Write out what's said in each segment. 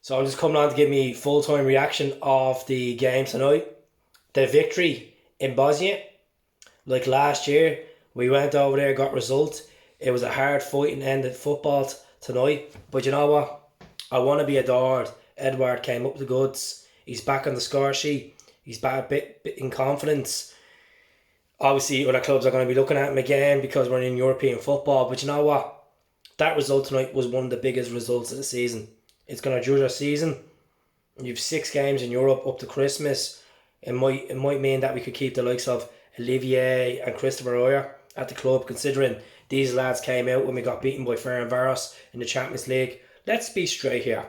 So I'm just coming on to give me full-time reaction of the game tonight. The victory in Bosnia. Like last year, we went over there, got results. It was a hard fight and ended football tonight. But you know what? I want to be adored. Edouard came up with the goods. He's back on the score sheet. He's back a bit in confidence. Obviously, other clubs are going to be looking at him again because we're in European football. But you know what? That result tonight was one of the biggest results of the season. It's going to judge our season. You've 6 games in Europe up to Christmas. It might mean that we could keep the likes of Olivier and Christopher Oyer at the club, considering these lads came out when we got beaten by Ferencváros in the Champions League. Let's be straight here.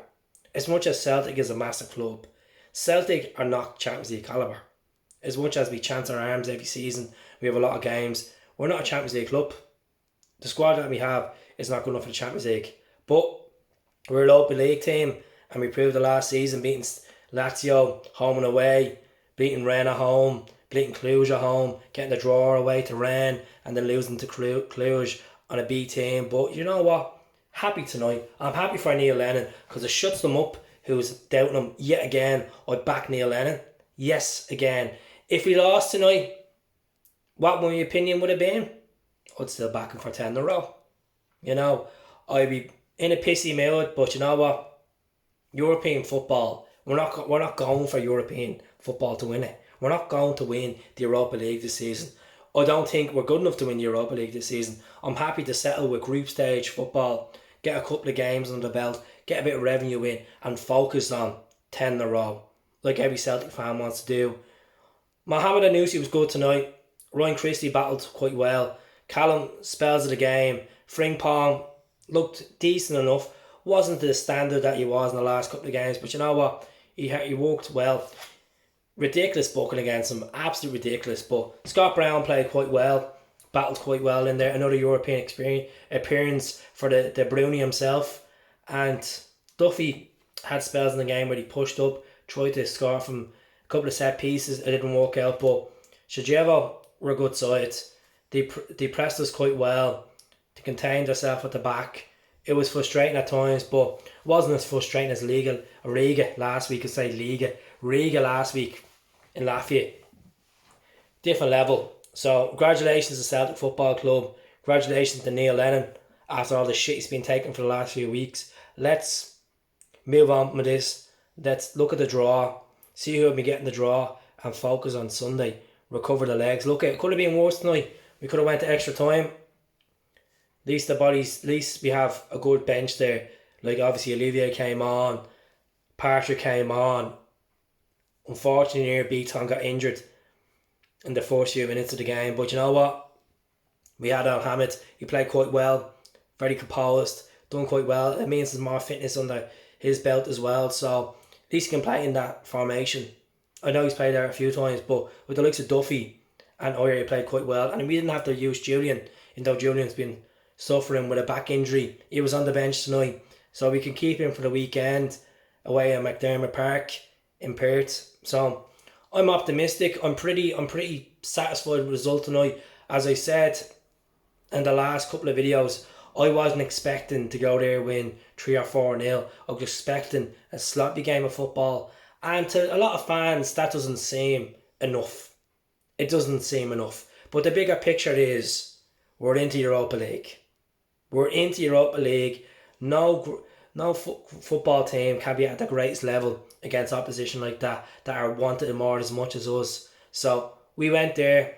As much as Celtic is a massive club, Celtic are not Champions League calibre. As much as we chance our arms every season, we have a lot of games, we're not a Champions League club. The squad that we have is not good enough for the Champions League. But we're a Europa League team, and we proved the last season, beating Lazio home and away, beating Rennes at home, beating Cluj at home, getting the draw away to Rennes, and then losing to Cluj on a B team. But you know what? Happy tonight. I'm happy for Neil Lennon because it shuts them up who's doubting him yet again. I back Neil Lennon. Yes, again. If we lost tonight, what my opinion would have been? I'd still back him for 10 in a row. You know, I'd be in a pissy mood, but you know what? European football, we're not going for European football to win it. We're not going to win the Europa League this season. I don't think we're good enough to win the Europa League this season. I'm happy to settle with group stage football, get a couple of games under the belt, get a bit of revenue in, and focus on 10 in a row, like every Celtic fan wants to do. Mohamed Enoussi was good tonight. Ryan Christie battled quite well. Callum spells of the game. Frimpong looked decent enough. Wasn't to the standard that he was in the last couple of games, but you know what? He worked well. Ridiculous booking against him, absolutely ridiculous. But Scott Brown played quite well, battled quite well in there. Another European appearance for the Bruni himself. And Duffy had spells in the game where he pushed up, tried to score from a couple of set pieces. It didn't work out, but Sarajevo were a good side. They pressed us quite well. They contained themselves at the back. It was frustrating at times, but it wasn't as frustrating as Riga last week. Riga last week in Latvia. Different level. So congratulations to Celtic Football Club. Congratulations to Neil Lennon after all the shit he's been taking for the last few weeks. Let's move on with this. Let's look at the draw. See who will be getting the draw and focus on Sunday. Recover the legs. Look, it could have been worse tonight. We could have went to extra time. At least we have a good bench there. Like obviously Olivier came on, Patrick came on. Unfortunately, Beaton got injured in the first few minutes of the game. But you know what? We had Al-Hamid. He played quite well, very composed, done quite well. It means there's more fitness under his belt as well. So at least he can play in that formation. I know he's played there a few times, but with the likes of Duffy and Oyer, he played quite well. And we didn't have to use Julian, even though Julian's been suffering with a back injury. He was on the bench tonight, so we can keep him for the weekend away at McDermott Park in Perth. So I'm optimistic. I'm pretty satisfied with the result tonight. As I said in the last couple of videos, I wasn't expecting to go there win 3 or 4-0. I was expecting a sloppy game of football, and to a lot of fans that doesn't seem enough. It doesn't seem enough. But the bigger picture is we're into Europa League. We're into Europa League. No football team can be at the greatest level against opposition like that are wanted more as much as us. So we went there,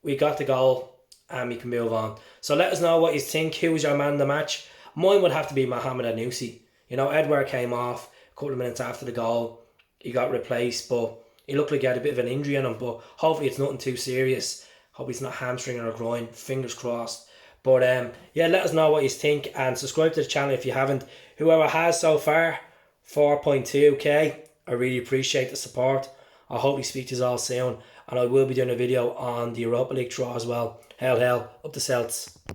we got the goal, and we can move on. So let us know what you think. Who was your man in the match? Mine would have to be Mohamed Enoussi. You know, Edouard came off a couple of minutes after the goal. He got replaced, but he looked like he had a bit of an injury on him. But hopefully it's nothing too serious. Hope it's not hamstring or a groin. Fingers crossed. But yeah, let us know what you think and subscribe to the channel if you haven't. Whoever has so far, 4.2k, I really appreciate the support. I hope we speak to you all soon, and I will be doing a video on the Europa League draw as well. Hell, up the Celts.